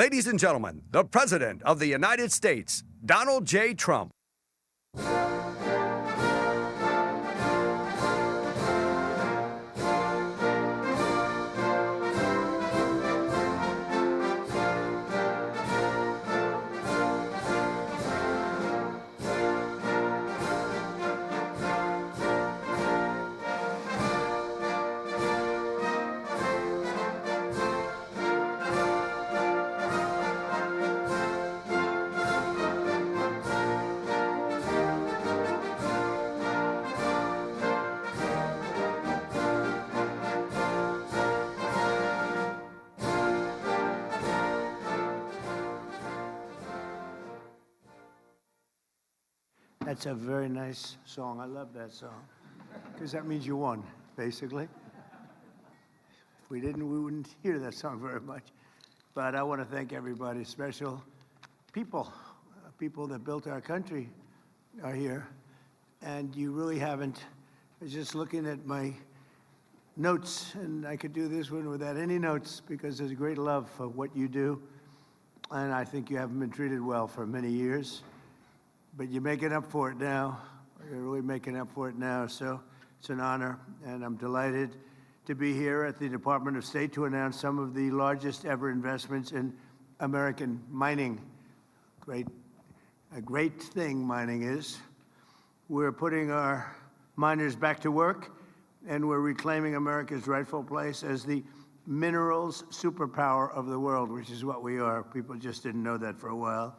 Ladies and gentlemen, the President of the United States, Donald J. Trump. That's a very nice song. I love that song because that means you won, basically. If we didn't, we wouldn't hear that song very much. But I want to thank everybody, special people that built our country are here. And you really haven't. I was just looking at my notes, and I could do this one without any notes because there's a great love for what you do. And I think you haven't been treated well for many years. But you're making up for it now. You're really making up for it now. So it's an honor, and I'm delighted to be here at the Department of State to announce some of the largest ever investments in American mining. A great thing mining is. We're putting our miners back to work, and we're reclaiming America's rightful place as the minerals superpower of the world, which is what we are. People just didn't know that for a while.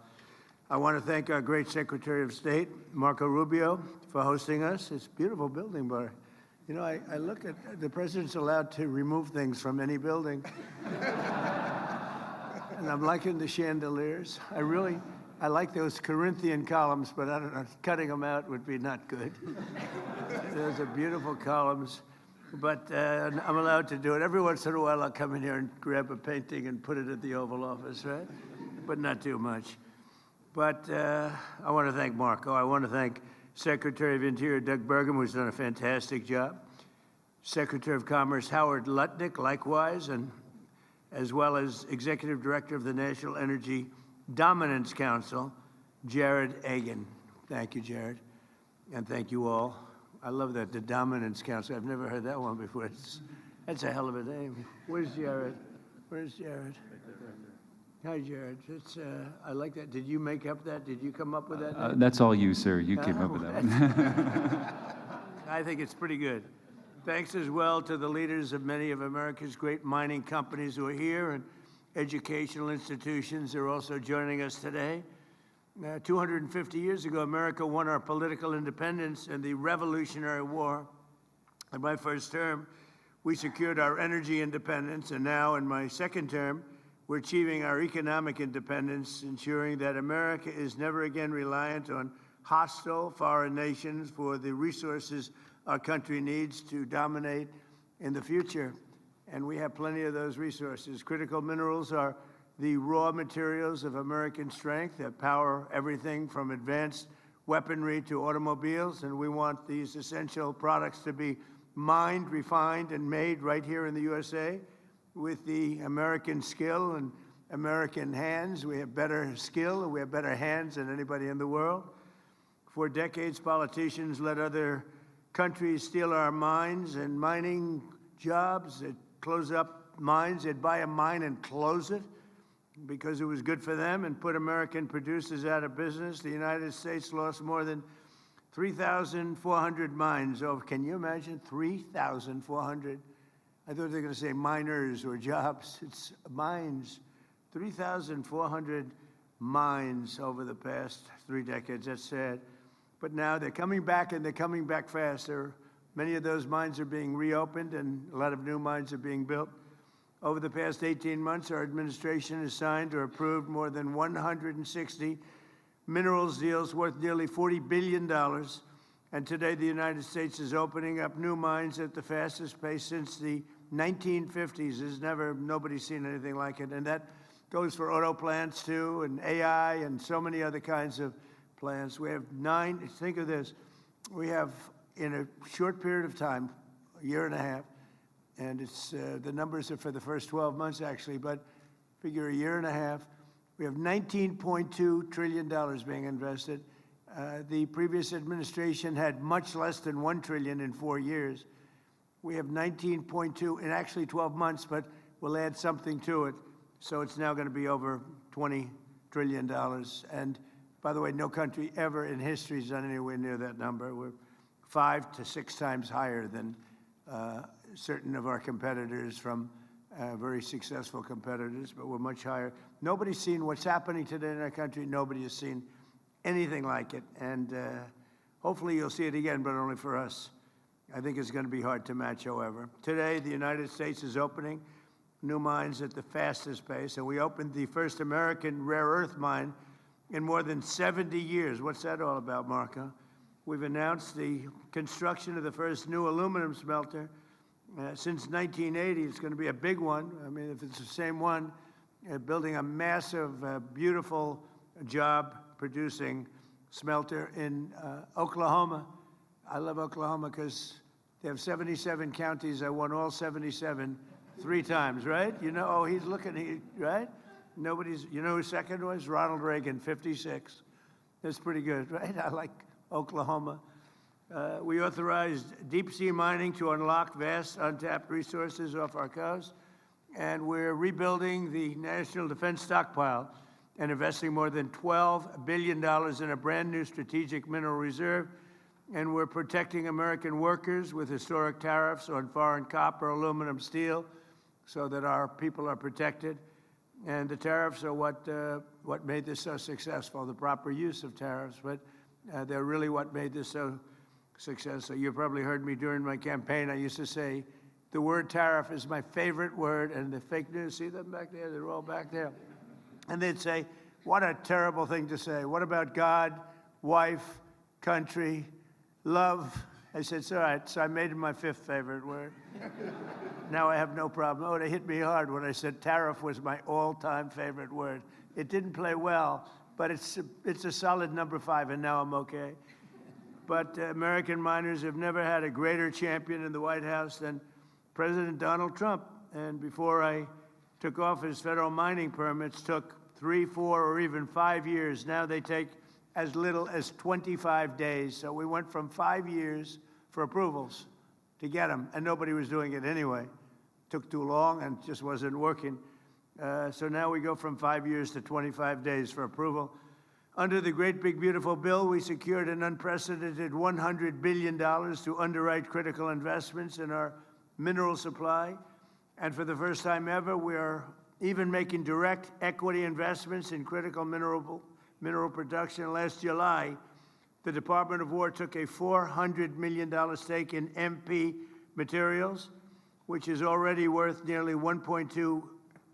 I want to thank our great Secretary of State, Marco Rubio, for hosting us. It's a beautiful building, but you know, I look at the president's allowed to remove things from any building. And I'm liking the chandeliers. I like those Corinthian columns, but I don't know, cutting them out would be not good. Those are beautiful columns, but I'm allowed to do it. Every once in a while, I'll come in here and grab a painting and put it at the Oval Office, right? But not too much. But I want to thank Marco. I want to thank Secretary of Interior Doug Burgum, who's done a fantastic job. Secretary of Commerce Howard Lutnick, likewise, and as well as Executive Director of the National Energy Dominance Council, Jared Agan. Thank you, Jared. And thank you all. I love that, the Dominance Council. I've never heard that one before. That's a hell of a name. Where's Jared? Where's Jared? Hi, Jared. I like that. Did you make up that? Did you come up with that? That's all you, sir. You came up with that one. I think it's pretty good. Thanks as well to the leaders of many of America's great mining companies who are here and educational institutions are also joining us today. 250 years ago, America won our political independence in the Revolutionary War. In my first term, we secured our energy independence, and now in my second term, we're achieving our economic independence, ensuring that America is never again reliant on hostile foreign nations for the resources our country needs to dominate in the future. And we have plenty of those resources. Critical minerals are the raw materials of American strength that power everything from advanced weaponry to automobiles. And we want these essential products to be mined, refined, and made right here in the USA. With the American skill and American hands. We have better skill and we have better hands than anybody in the world. For decades, politicians let other countries steal our mines and mining jobs. They'd close up mines. They'd buy a mine and close it because it was good for them and put American producers out of business. The United States lost more than 3,400 mines. Oh, can you imagine? 3,400. I thought they were going to say miners or jobs. It's mines. 3,400 mines over the past 3 decades. That's sad. But now they're coming back, and they're coming back faster. Many of those mines are being reopened, and a lot of new mines are being built. Over the past 18 months, our administration has signed or approved more than 160 minerals deals worth nearly $40 billion. And today, the United States is opening up new mines at the fastest pace since the 1950s. Nobody's seen anything like it. And that goes for auto plants, too, and AI, and so many other kinds of plants. We have 9, think of this, we have, in a short period of time, a year and a half, and it's the numbers are for the first 12 months, actually, but figure a year and a half. We have $19.2 trillion being invested. The previous administration had much less than $1 trillion in 4 years. We have 19.2 in actually 12 months, but we'll add something to it. So it's now going to be over $20 trillion. And by the way, no country ever in history has done anywhere near that number. We're 5 to 6 times higher than certain of our competitors from very successful competitors, but we're much higher. Nobody's seen what's happening today in our country. Nobody has seen anything like it. And hopefully you'll see it again, but only for us. I think it's going to be hard to match, however. Today, the United States is opening new mines at the fastest pace, and we opened the first American rare earth mine in more than 70 years. What's that all about, Marco? We've announced the construction of the first new aluminum smelter since 1980. It's going to be a big one. I mean, if it's the same one, building a massive, beautiful job producing smelter in Oklahoma. I love Oklahoma because they have 77 counties. I won all 77 3 times, right? You know, oh, he's looking, right? Nobody's, you know who second was? Ronald Reagan, 56. That's pretty good, right? I like Oklahoma. We authorized deep-sea mining to unlock vast untapped resources off our coast, and we're rebuilding the national defense stockpile and investing more than $12 billion in a brand-new strategic mineral reserve, and we're protecting American workers with historic tariffs on foreign copper, aluminum, steel, so that our people are protected. And the tariffs are what made this so successful, the proper use of tariffs, but they're really what made this so successful. You probably heard me during my campaign. I used to say, the word tariff is my favorite word, and the fake news, see them back there? They're all back there. And they'd say, what a terrible thing to say. What about God, wife, country, love? I said, it's all right. So I made it my 5th favorite word. Now I have no problem. Oh, they hit me hard when I said tariff was my all-time favorite word. It didn't play well, but it's a solid number 5, and now I'm okay. But American miners have never had a greater champion in the White House than President Donald Trump. And before I took office, federal mining permits took 3, 4, or even 5 years. Now they take as little as 25 days. So we went from 5 years for approvals to get them, and nobody was doing it anyway. Took too long and just wasn't working. So now we go from 5 years to 25 days for approval. Under the Great Big Beautiful Bill, we secured an unprecedented $100 billion to underwrite critical investments in our mineral supply. And for the first time ever, we are even making direct equity investments in critical mineral production. Last July, the Department of War took a $400 million stake in MP Materials, which is already worth nearly $1.2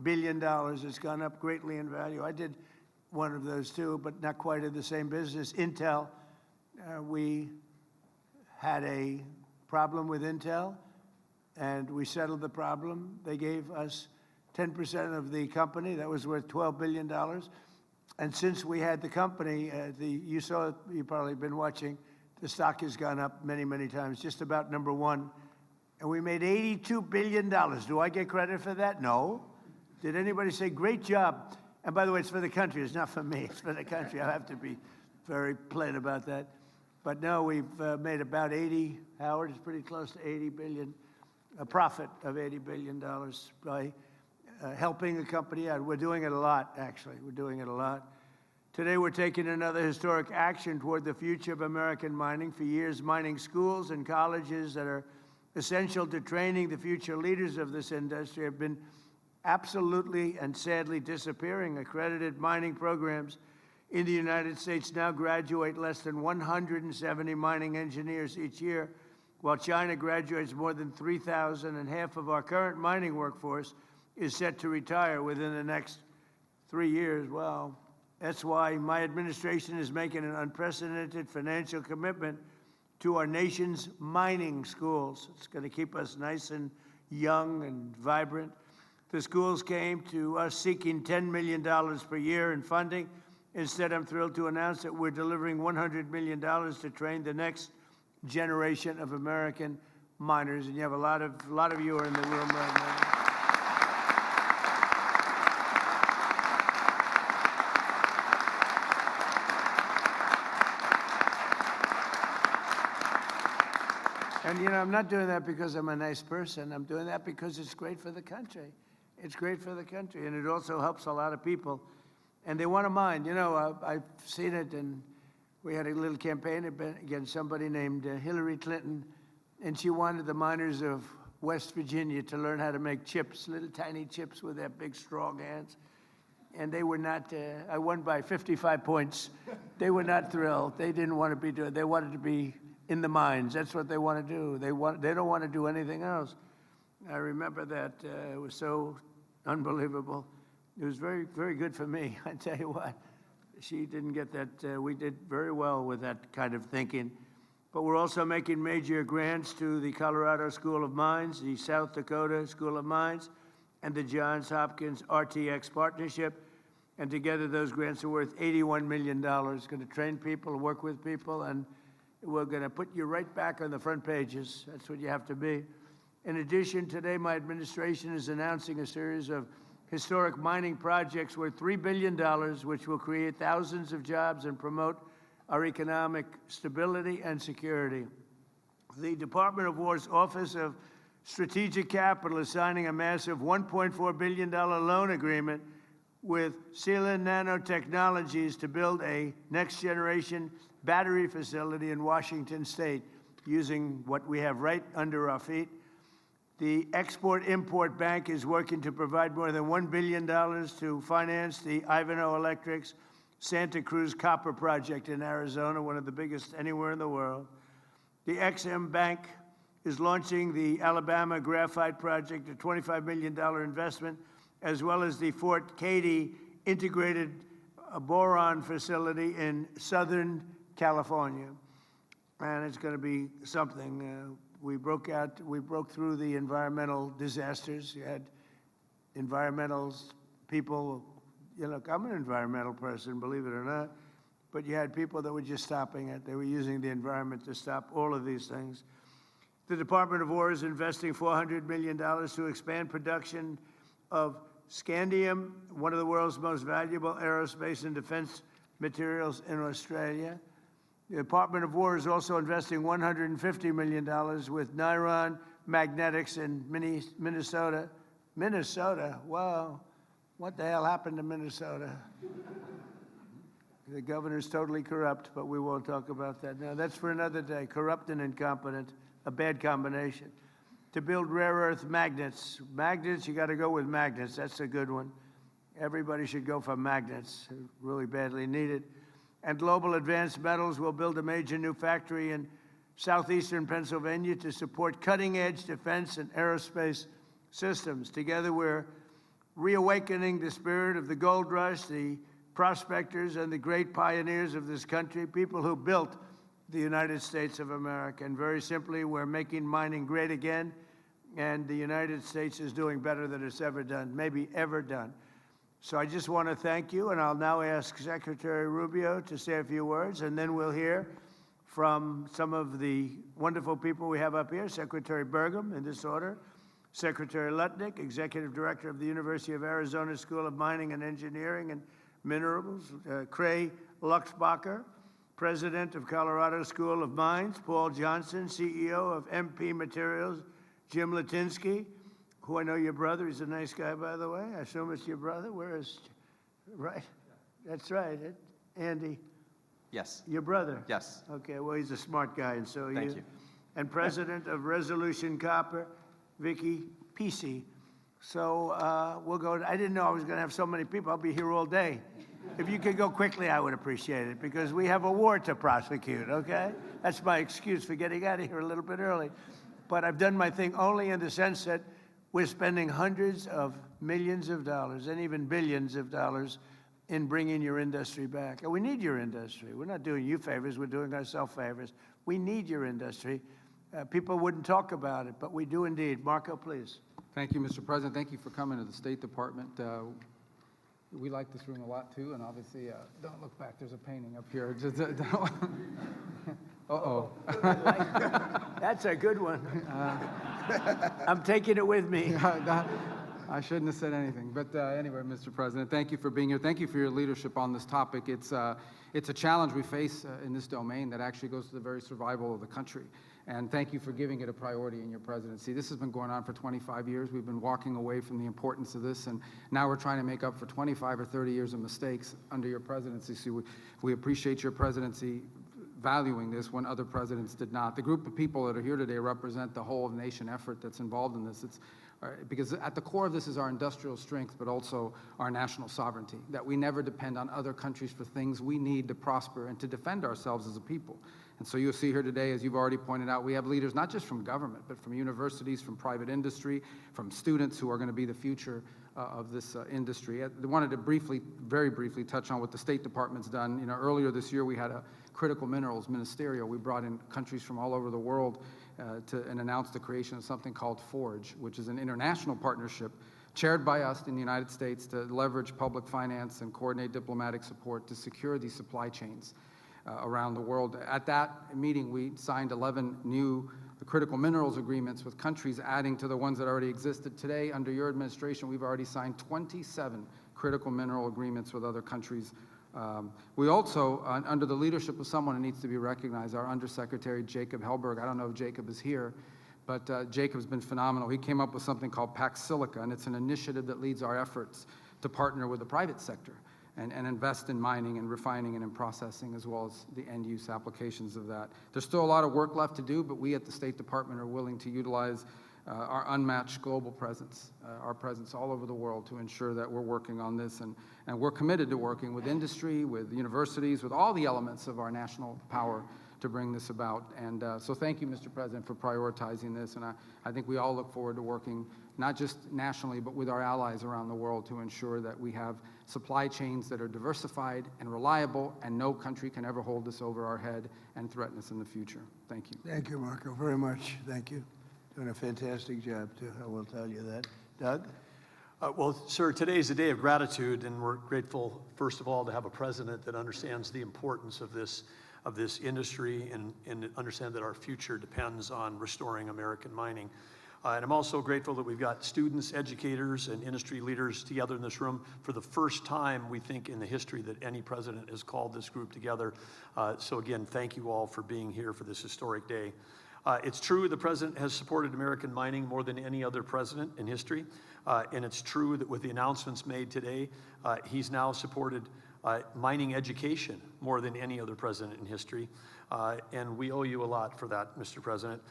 billion. It's gone up greatly in value. I did one of those too, but not quite in the same business. Intel, we had a problem with Intel, and we settled the problem. They gave us 10% of the company. That was worth $12 billion. And since we had the company, you saw, you've probably been watching, the stock has gone up many, many times, just about number 1. And we made $82 billion. Do I get credit for that? No. Did anybody say, great job? And by the way, it's for the country. It's not for me. It's for the country. I have to be very plain about that. But no, we've made about 80, Howard, it's pretty close to 80 billion, a profit of $80 billion by helping the company out. We're doing it a lot, actually. We're doing it a lot. Today, we're taking another historic action toward the future of American mining. For years, mining schools and colleges that are essential to training the future leaders of this industry have been absolutely and sadly disappearing. Accredited mining programs in the United States now graduate less than 170 mining engineers each year, while China graduates more than 3,000, and half of our current mining workforce is set to retire within the next 3 years. Well, that's why my administration is making an unprecedented financial commitment to our nation's mining schools. It's going to keep us nice and young and vibrant. The schools came to us seeking $10 million per year in funding. Instead, I'm thrilled to announce that we're delivering $100 million to train the next generation of American miners. And you have a lot of you are in the room right now. And, I'm not doing that because I'm a nice person. I'm doing that because it's great for the country. It's great for the country, and it also helps a lot of people. And they want to mine. I've seen it, and we had a little campaign against somebody named Hillary Clinton, and she wanted the miners of West Virginia to learn how to make chips, little tiny chips with their big, strong hands. And they were not, I won by 55 points. They were not thrilled. They didn't want to be doing, they wanted to be in the mines. That's what they want to do. They don't want to do anything else. I remember that. It was so unbelievable. It was very, very good for me. I tell you what, she didn't get that. We did very well with that kind of thinking. But we're also making major grants to the Colorado School of Mines, the South Dakota School of Mines, and the Johns Hopkins RTX partnership. And together those grants are worth $81 million. Going to train people, work with people, and we're going to put you right back on the front pages. That's what you have to be. In addition, today my administration is announcing a series of historic mining projects worth $3 billion, which will create thousands of jobs and promote our economic stability and security. The Department of War's Office of Strategic Capital is signing a massive $1.4 billion loan agreement with Sealand Nanotechnologies to build a next-generation battery facility in Washington State using what we have right under our feet. The Export-Import Bank is working to provide more than $1 billion to finance the Ivanhoe Electric's Santa Cruz Copper Project in Arizona, one of the biggest anywhere in the world. The Ex-Im Bank is launching the Alabama Graphite Project, a $25 million investment, as well as the Fort Cady Integrated Boron Facility in Southern California. And it's going to be something. We broke through the environmental disasters. You had environmental people, look, I'm an environmental person, believe it or not, but you had people that were just stopping it. They were using the environment to stop all of these things. The Department of War is investing $400 million to expand production of scandium, one of the world's most valuable aerospace and defense materials in Australia. The Department of War is also investing $150 million with Niron Magnetics in Minnesota. Minnesota? Wow. What the hell happened to Minnesota? The governor's totally corrupt, but we won't talk about that now. That's for another day. Corrupt and incompetent, a bad combination. To build rare earth magnets. Magnets, you got to go with magnets. That's a good one. Everybody should go for magnets. Really badly needed. And Global Advanced Metals will build a major new factory in southeastern Pennsylvania to support cutting-edge defense and aerospace systems. Together, we're reawakening the spirit of the gold rush, the prospectors and the great pioneers of this country, people who built the United States of America. And very simply, we're making mining great again, and the United States is doing better than it's ever done, maybe ever done. So I just want to thank you, and I'll now ask Secretary Rubio to say a few words, and then we'll hear from some of the wonderful people we have up here, Secretary Burgum, in this order, Secretary Lutnick, Executive Director of the University of Arizona School of Mining and Engineering and Minerals, Cray Luxbacher, President of Colorado School of Mines, Paul Johnson, CEO of MP Materials, Jim Latinsky, who I know your brother. He's a nice guy, by the way. I assume it's your brother. Where is, right? That's right, Andy. Yes. Your brother? Yes. Okay, well, he's a smart guy, and so Thank you. And President of Resolution Copper, Vicky Pesce. So we'll go. I didn't know I was going to have so many people. I'll be here all day. If you could go quickly, I would appreciate it, because we have a war to prosecute, okay? That's my excuse for getting out of here a little bit early. But I've done my thing only in the sense that we're spending hundreds of millions of dollars and even billions of dollars in bringing your industry back. And we need your industry. We're not doing you favors. We're doing ourselves favors. We need your industry. People wouldn't talk about it, but we do indeed. Marco, please. Thank you, Mr. President. Thank you for coming to the State Department. We like this room a lot, too, and obviously, don't look back. There's a painting up here. Uh-oh. That's a good one. I'm taking it with me. I shouldn't have said anything. But anyway, Mr. President, thank you for being here. Thank you for your leadership on this topic. It's a challenge we face in this domain that actually goes to the very survival of the country. And thank you for giving it a priority in your presidency. This has been going on for 25 years. We've been walking away from the importance of this, and now we're trying to make up for 25 or 30 years of mistakes under your presidency. So we appreciate your presidency valuing this when other presidents did not. The group of people that are here today represent the whole nation effort that's involved in this. Because at the core of this is our industrial strength, but also our national sovereignty, that we never depend on other countries for things we need to prosper and to defend ourselves as a people. And so you'll see here today, as you've already pointed out, we have leaders not just from government, but from universities, from private industry, from students who are going to be the future of this industry. I wanted to very briefly touch on what the State Department's done. You know, earlier this year we had a critical minerals ministerial. We brought in countries from all over the world and announced the creation of something called FORGE, which is an international partnership chaired by us in the United States to leverage public finance and coordinate diplomatic support to secure these supply chains around the world. At that meeting, we signed 11 new critical minerals agreements with countries adding to the ones that already existed. Today, under your administration, we've already signed 27 critical mineral agreements with other countries. We also, under the leadership of someone who needs to be recognized, our Undersecretary Jacob Hellberg. I don't know if Jacob is here, but Jacob's been phenomenal. He came up with something called Pax Silica, and it's an initiative that leads our efforts to partner with the private sector and invest in mining and refining and in processing, as well as the end-use applications of that. There's still a lot of work left to do, but we at the State Department are willing to utilize our unmatched global presence, our presence all over the world to ensure that we're working on this. And we're committed to working with industry, with universities, with all the elements of our national power to bring this about. And so thank you, Mr. President, for prioritizing this. And I think we all look forward to working not just nationally, but with our allies around the world to ensure that we have supply chains that are diversified and reliable, and no country can ever hold this over our head and threaten us in the future. Thank you. Thank you, Marco, very much. Thank you. Doing a fantastic job, too. I will tell you that. Doug? Well, sir, today is a day of gratitude, and we're grateful, first of all, to have a president that understands the importance of this industry and understand that our future depends on restoring American mining. And I'm also grateful that we've got students, educators, and industry leaders together in this room for the first time, we think, in the history that any president has called this group together. So again, thank you all for being here for this historic day. It's true the president has supported American mining more than any other president in history. And it's true that with the announcements made today, he's now supported mining education more than any other president in history. And we owe you a lot for that, Mr. President.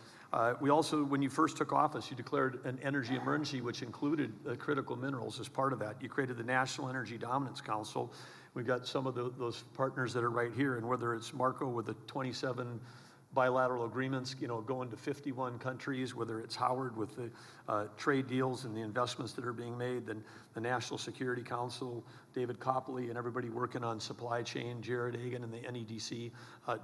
We also, when you first took office, you declared an energy emergency, which included critical minerals as part of that. You created the National Energy Dominance Council. We've got some of those partners that are right here, and whether it's Marco with the 27 bilateral agreements, going to 51 countries, whether it's Howard with the trade deals and the investments that are being made, then the National Security Council, David Copley and everybody working on supply chain, Jared Agan and the NEDC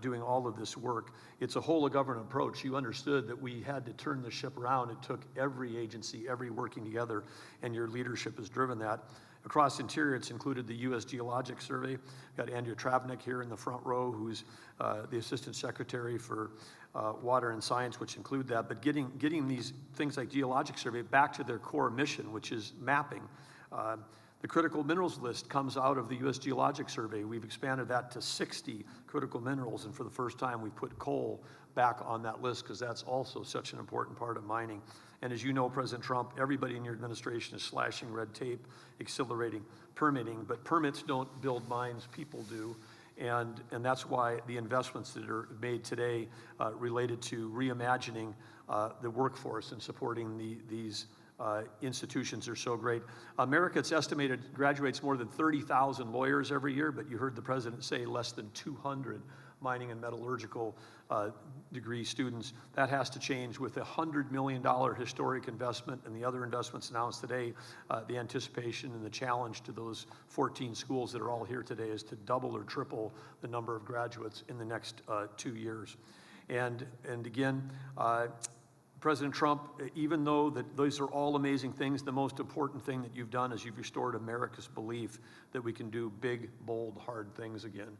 doing all of this work. It's a whole of government approach. You understood that we had to turn the ship around. It took every agency, every working together, and your leadership has driven that. Across Interior, it's included the U.S. Geologic Survey. We've got Andrea Travnik here in the front row, who's the Assistant Secretary for Water and Science, which include that. But getting these things like Geologic Survey back to their core mission, which is mapping. The critical minerals list comes out of the U.S. Geologic Survey. We've expanded that to 60 critical minerals, and for the first time, we put coal back on that list because that's also such an important part of mining. And as you know, President Trump, everybody in your administration is slashing red tape, accelerating permitting, but permits don't build mines, people do. And that's why the investments that are made today related to reimagining the workforce and supporting these institutions are so great. America, it's estimated, graduates more than 30,000 lawyers every year, but you heard the president say less than 200 mining and metallurgical degree students. That has to change with a $100 million historic investment and the other investments announced today. The anticipation and the challenge to those 14 schools that are all here today is to double or triple the number of graduates in the next 2 years. And again, President Trump, even though that those are all amazing things, the most important thing that you've done is you've restored America's belief that we can do big, bold, hard things again.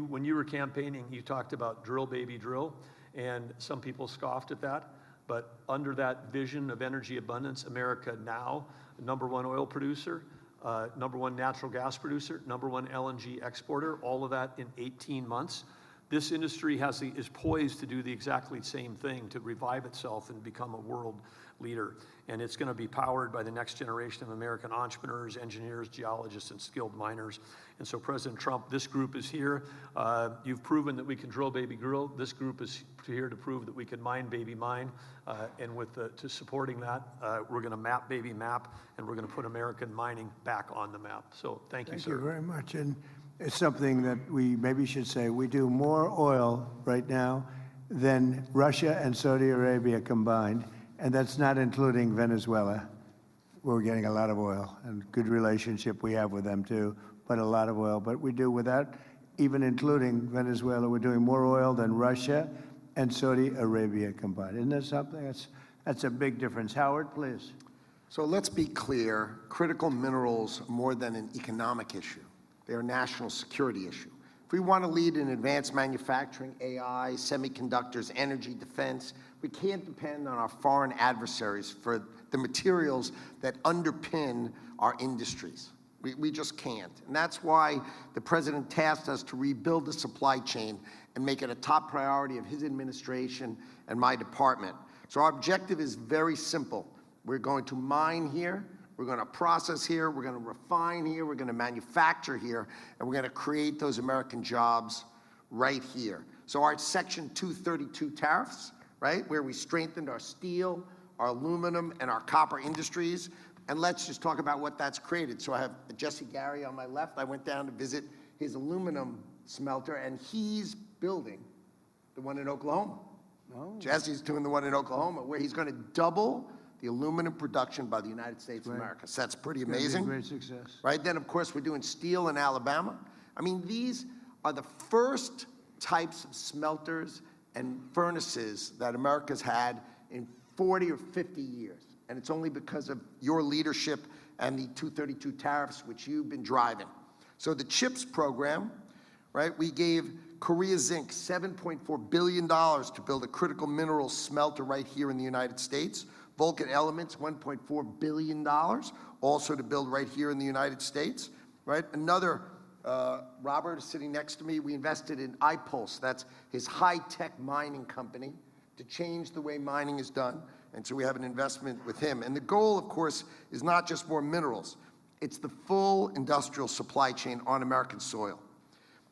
When you were campaigning, you talked about drill, baby, drill, and some people scoffed at that. But under that vision of energy abundance, America now, #1 oil producer, #1 natural gas producer, #1 LNG exporter, all of that in 18 months. This industry is poised to do the exactly same thing, to revive itself and become a world leader. And it's going to be powered by the next generation of American entrepreneurs, engineers, geologists, and skilled miners. And so President Trump, this group is here. You've proven that we can drill, baby, drill. This group is here to prove that we can mine, baby, mine. And to supporting that, we're going to map, baby, map, and we're going to put American mining back on the map. So thank you, sir. Thank you very much. And it's something that we maybe should say. We do more oil right now than Russia and Saudi Arabia combined, and that's not including Venezuela. We're getting a lot of oil, and good relationship we have with them too, but a lot of oil. But we do, without even including Venezuela, we're doing more oil than Russia and Saudi Arabia combined. Isn't that something? That's a big difference. Howard, please. So let's be clear, critical minerals are more than an economic issue. They're a national security issue. If we want to lead in advanced manufacturing, AI, semiconductors, energy, defense, we can't depend on our foreign adversaries for the materials that underpin our industries. We just can't. And that's why the president tasked us to rebuild the supply chain and make it a top priority of his administration and my department. So our objective is very simple. We're going to mine here, we're going to process here, we're going to refine here, we're going to manufacture here, and we're going to create those American jobs right here. So our Section 232 tariffs, right, where we strengthened our steel, our aluminum, and our copper industries. And let's just talk about what that's created. So I have Jesse Gary on my left. I went down to visit his aluminum smelter, and he's building the one in Oklahoma. Oh. Jesse's doing the one in Oklahoma, where he's going to double the aluminum production by the United States of America. So that's pretty amazing. Great success. Right? Then, of course, we're doing steel in Alabama. I mean, these are the first types of smelters and furnaces that America's had in 40 or 50 years. And it's only because of your leadership and the 232 tariffs, which you've been driving. So the CHIPS program, right, we gave Korea Zinc $7.4 billion to build a critical minerals smelter right here in the United States. Vulcan Elements, $1.4 billion, also to build right here in the United States, right? Another, Robert is sitting next to me, we invested in iPulse, that's his high-tech mining company, to change the way mining is done. And so we have an investment with him. And the goal, of course, is not just more minerals. It's the full industrial supply chain on American soil.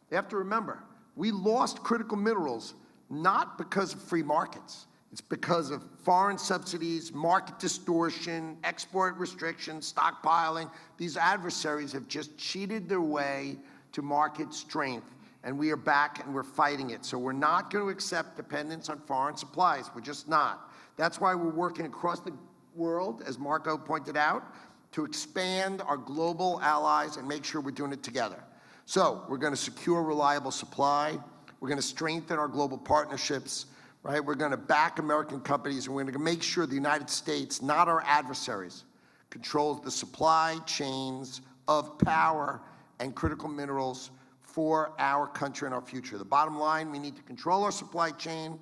You have to remember, we lost critical minerals not because of free markets. It's because of foreign subsidies, market distortion, export restrictions, stockpiling. These adversaries have just cheated their way to market strength. And we are back and we're fighting it. So we're not going to accept dependence on foreign supplies. We're just not. That's why we're working across the world, as Marco pointed out, to expand our global allies and make sure we're doing it together. So we're going to secure reliable supply. We're going to strengthen our global partnerships, right? We're going to back American companies, and we're going to make sure the United States, not our adversaries, controls the supply chains of power and critical minerals for our country and our future. The bottom line, we need to control our supply chain,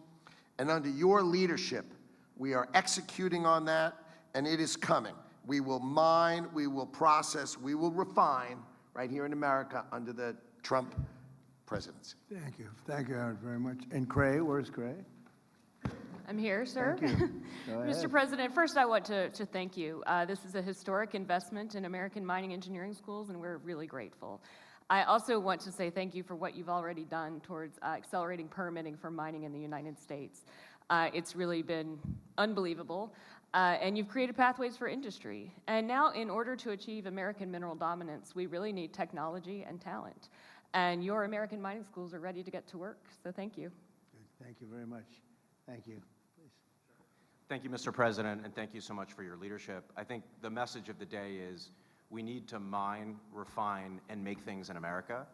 and under your leadership, we are executing on that, and it is coming. We will mine, we will process, we will refine right here in America under the Trump presidency. Thank you. Thank you, Howard, very much. And Cray, where's Cray? I'm here, sir. Thank you. Go ahead. Mr. President, first I want to thank you. This is a historic investment in American mining engineering schools, and we're really grateful. I also want to say thank you for what you've already done towards accelerating permitting for mining in the United States. It's really been unbelievable, and you've created pathways for industry. And now, in order to achieve American mineral dominance, we really need technology and talent. And your American mining schools are ready to get to work, so thank you. Good. Thank you very much. Thank you. Please. Thank you, Mr. President, and thank you so much for your leadership. I think the message of the day is we need to mine, refine, and make things in America.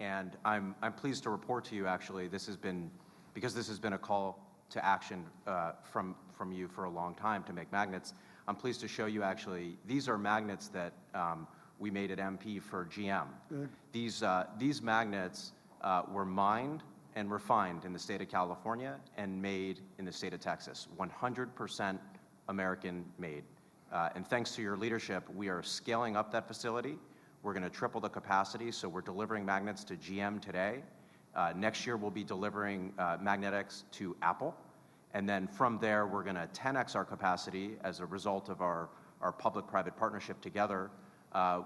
And I'm pleased to report to you, actually, because this has been a call to action from you for a long time to make magnets. I'm pleased to show you, actually, these are magnets that we made at MP for GM. Good. These magnets were mined and refined in the state of California and made in the state of Texas. 100% American made. And thanks to your leadership, we are scaling up that facility. We're going to triple the capacity, so we're delivering magnets to GM today. Next year, we'll be delivering magnetics to Apple. And then from there, we're going to 10x our capacity as a result of our public-private partnership together.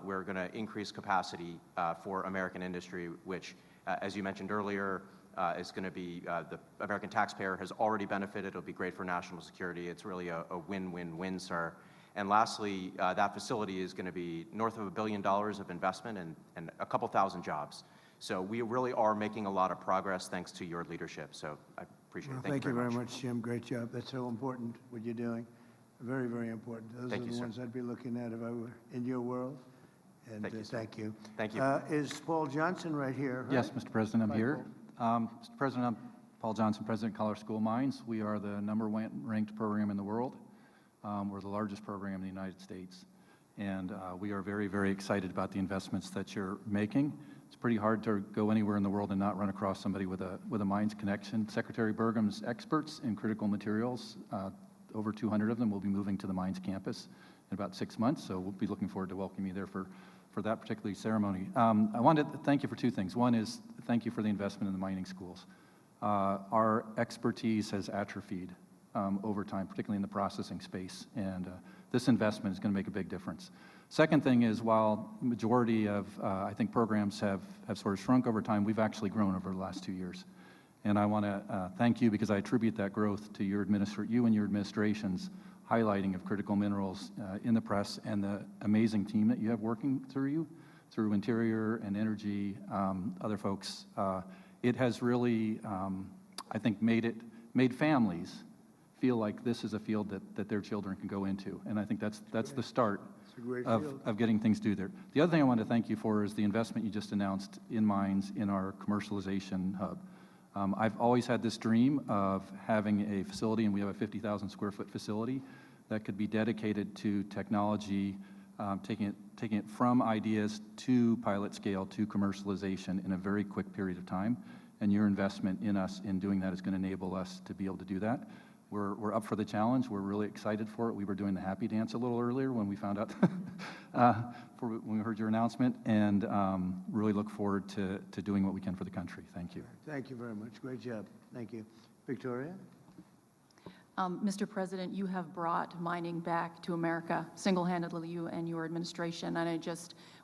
We're going to increase capacity for American industry, which, as you mentioned earlier, is going to be, the American taxpayer has already benefited. It'll be great for national security. It's really a win-win-win, sir. And lastly, that facility is going to be north of $1 billion of investment and a couple thousand jobs. So we really are making a lot of progress thanks to your leadership. So I appreciate it. Thank you very much, Jim. Great job. That's so important, what you're doing. Very, very important. Those Thank are you, the sir. ones I'd be looking at if I were in your world. And Thank you, sir. thank you. Thank you. Is Paul Johnson right here? Right? Yes, Mr. President, I'm here. Mr. President, I'm Paul Johnson, President of Colorado School of Mines. We are the #1 ranked program in the world. We're the largest program in the United States. And we are very, very excited about the investments that you're making. It's pretty hard to go anywhere in the world and not run across somebody with a mines connection. Secretary Burgum's experts in critical materials, over 200 of them will be moving to the mines campus in about 6 months. So we'll be looking forward to welcoming you there for that particular ceremony. I wanted to thank you for two things. One is thank you for the investment in the mining schools. Our expertise has atrophied over time, particularly in the processing space, and this investment is going to make a big difference. Second thing is, while the majority of, I think, programs have sort of shrunk over time, we've actually grown over the last 2 years. And I want to thank you because I attribute that growth to you and your administration's highlighting of critical minerals in the press and the amazing team that you have working through Interior and Energy, other folks. It has really, I think, made families feel like this is a field that their children can go into. And I think that's the start of getting things done there. The other thing I want to thank you for is the investment you just announced in mines in our commercialization hub. I've always had this dream of having a facility, and we have a 50,000 square foot facility that could be dedicated to technology, taking it from ideas to pilot scale to commercialization in a very quick period of time. And your investment in us in doing that is going to enable us to be able to do that. We're up for the challenge. We're really excited for it. We were doing the happy dance a little earlier when we found out, when we heard your announcement, and really look forward to doing what we can for the country. Thank you. Thank you very much. Great job. Thank you. Victoria? Mr. President, you have brought mining back to America, single-handedly, you and your administration, and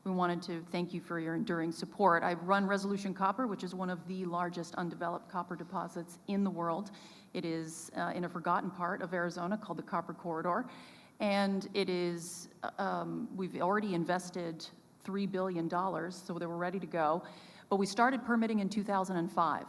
we wanted to thank you for your enduring support. I run Resolution Copper, which is one of the largest undeveloped copper deposits in the world. It is in a forgotten part of Arizona called the Copper Corridor, and it is, we've already invested $3 billion, so they were ready to go, but we started permitting in 2005.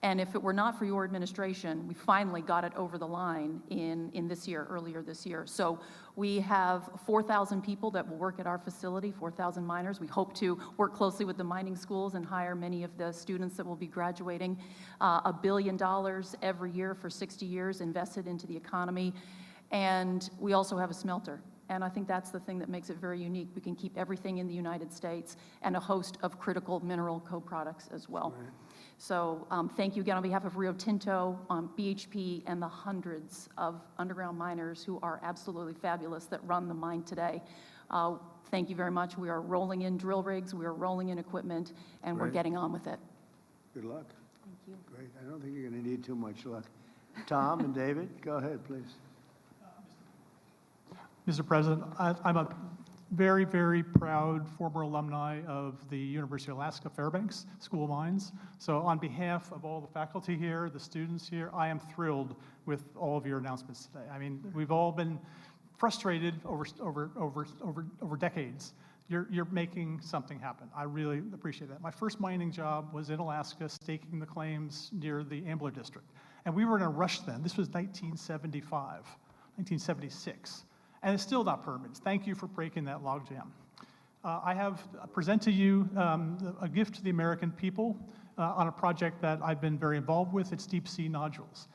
And if it were not for your administration, we finally got it over the line in this year, earlier this year. So we have 4,000 people that will work at our facility, 4,000 miners. We hope to work closely with the mining schools and hire many of the students that will be graduating. $1 billion every year for 60 years invested into the economy. And we also have a smelter. And I think that's the thing that makes it very unique. We can keep everything in the United States and a host of critical mineral co-products as well. Right. So thank you again on behalf of Rio Tinto, BHP, and the hundreds of underground miners who are absolutely fabulous that run the mine today. Thank you very much. We are rolling in drill rigs, we are rolling in equipment, and we're getting on with it. Good luck. Thank you. Great. I don't think you're going to need too much luck. Tom and David, go ahead, please. Mr. President, I'm a very, very proud former alumni of the University of Alaska Fairbanks School of Mines. So on behalf of all the faculty here, the students here, I am thrilled with all of your announcements today. I mean, we've all been frustrated over decades. You're making something happen. I really appreciate that. My first mining job was in Alaska, staking the claims near the Ambler District. And we were in a rush then. This was 1975, 1976. And it's still not permitted. Thank you for breaking that logjam. I have present to you a gift to the American people on a project that I've been very involved with. It's deep sea nodules.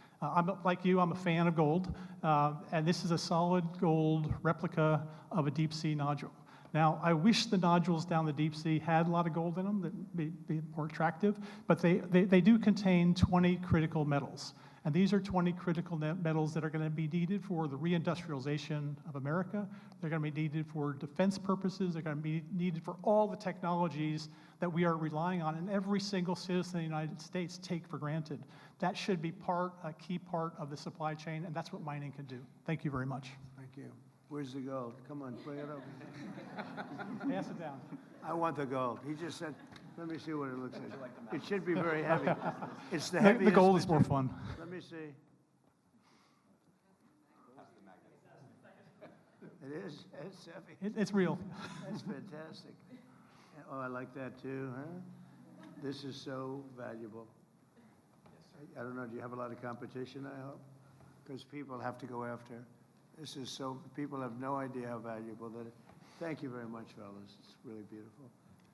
Like you, I'm a fan of gold, and this is a solid gold replica of a deep sea nodule. Now, I wish the nodules down the deep sea had a lot of gold in them that would be more attractive, but they do contain 20 critical metals. And these are 20 critical metals that are going to be needed for the reindustrialization of America. They're going to be needed for defense purposes. They're going to be needed for all the technologies that we are relying on, and every single citizen in the United States take for granted. That should be a key part of the supply chain, and that's what mining can do. Thank you very much. Thank you. Where's the gold? Come on, bring it over. Pass it down. I want the gold. He just said, let me see what it looks like. It should be very heavy. It's the heaviest. The gold is more fun. Let me see. It is? It's heavy. It's real. That's fantastic. Oh, I like that too, huh? This is so valuable. I don't know, do you have a lot of competition, I hope? Because people have to go after. This is so, people have no idea how valuable that is. Thank you very much, fellas. It's really beautiful.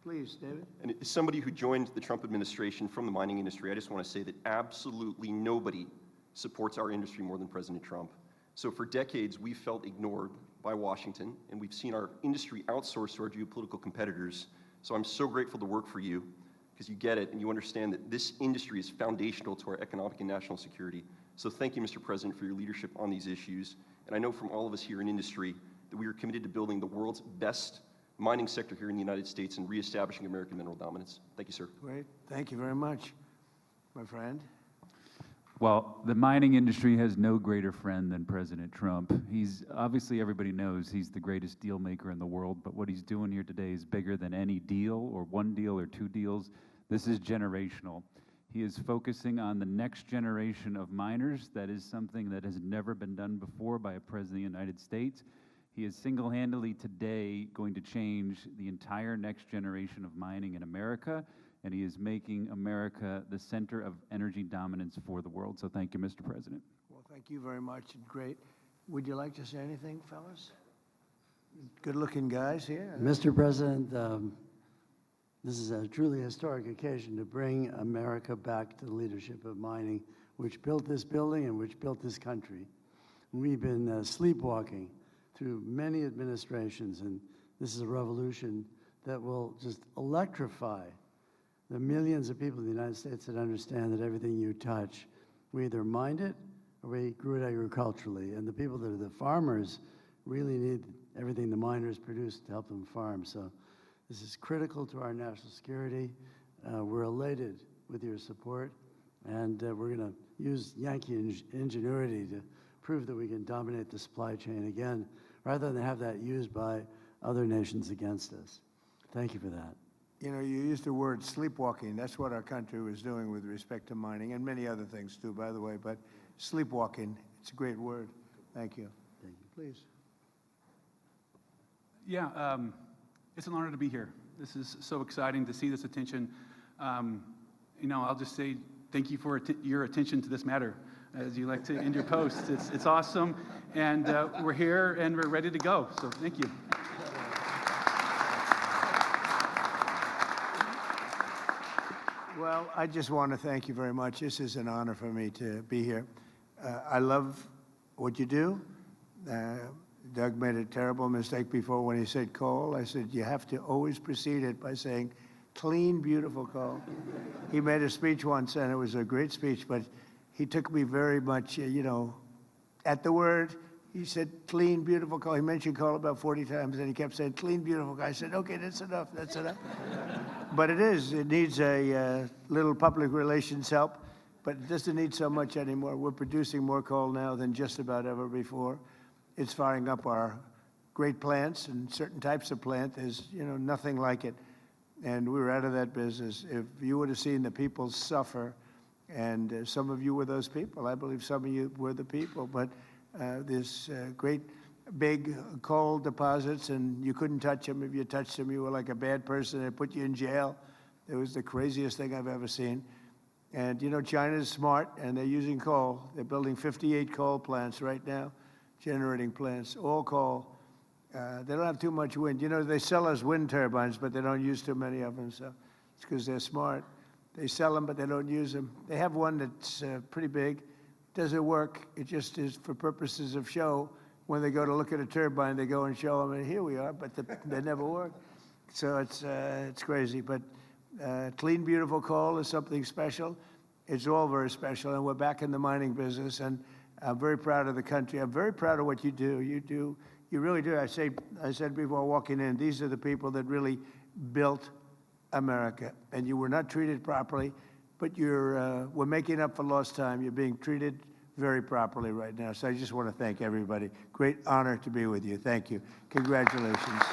Please, David. And as somebody who joined the Trump administration from the mining industry, I just want to say that absolutely nobody supports our industry more than President Trump. So for decades, we felt ignored by Washington, and we've seen our industry outsourced to our geopolitical competitors. So I'm so grateful to work for you, because you get it and you understand that this industry is foundational to our economic and national security. So thank you, Mr. President, for your leadership on these issues. And I know from all of us here in industry that we are committed to building the world's best mining sector here in the United States and reestablishing American mineral dominance. Thank you, sir. Great. Thank you very much, my friend. Well, the mining industry has no greater friend than President Trump. He's, obviously everybody knows he's the greatest deal maker in the world, but what he's doing here today is bigger than any deal or one deal or two deals. This is generational. He is focusing on the next generation of miners. That is something that has never been done before by a president of the United States. He is single-handedly today going to change the entire next generation of mining in America, and he is making America the center of energy dominance for the world. So thank you, Mr. President. Well, thank you very much and great. Would you like to say anything, fellas? Good-looking guys here. Mr. President, this is a truly historic occasion to bring America back to the leadership of mining, which built this building and which built this country. We've been sleepwalking through many administrations, and this is a revolution that will just electrify the millions of people in the United States that understand that everything you touch, we either mined it or we grew it agriculturally. And the people that are the farmers really need everything the miners produce to help them farm. So this is critical to our national security. We're elated with your support, and we're going to use Yankee ingenuity to prove that we can dominate the supply chain again, rather than have that used by other nations against us. Thank you for that. You know, you used the word sleepwalking. That's what our country was doing with respect to mining, and many other things too, by the way. But sleepwalking, it's a great word. Thank you. Thank you. Please. Yeah, it's an honor to be here. This is so exciting to see this attention. You know, I'll just say thank you for your attention to this matter, as you like to end your posts. It's awesome, and we're here and we're ready to go. So thank you. Well, I just want to thank you very much. This is an honor for me to be here. I love what you do. Doug made a terrible mistake before when he said coal. I said, you have to always precede it by saying, clean, beautiful coal. He made a speech once, and it was a great speech, but he took me very much, you know, at the word. He said, clean, beautiful coal. He mentioned coal about 40 times, and he kept saying, clean, beautiful coal. I said, okay, that's enough, that's enough. But it needs a little public relations help, but it doesn't need so much anymore. We're producing more coal now than just about ever before. It's firing up our great plants, and certain types of plant. There's, you know, nothing like it. And we're out of that business. If you would have seen the people suffer, and some of you were those people. I believe some of you were the people. But this great big coal deposits, and you couldn't touch them. If you touched them, you were like a bad person. They put you in jail. It was the craziest thing I've ever seen. And, you know, China's smart, and they're using coal. They're building 58 coal plants right now, generating plants, all coal. They don't have too much wind. You know, they sell us wind turbines, but they don't use too many of them, so it's because they're smart. They sell them, but they don't use them. They have one that's pretty big. Does it work? It just is for purposes of show. when they go to look at a turbine, they go and show them, and here we are, but they never work. So it's crazy. But clean, beautiful coal is something special. It's all very special, and we're back in the mining business, and I'm very proud of the country. I'm very proud of what you do. You really do. I said before walking in, these are the people that really built America, and you were not treated properly, but we're making up for lost time. You're being treated very properly right now. So I just want to thank everybody. Great honor to be with you. Thank you. Congratulations.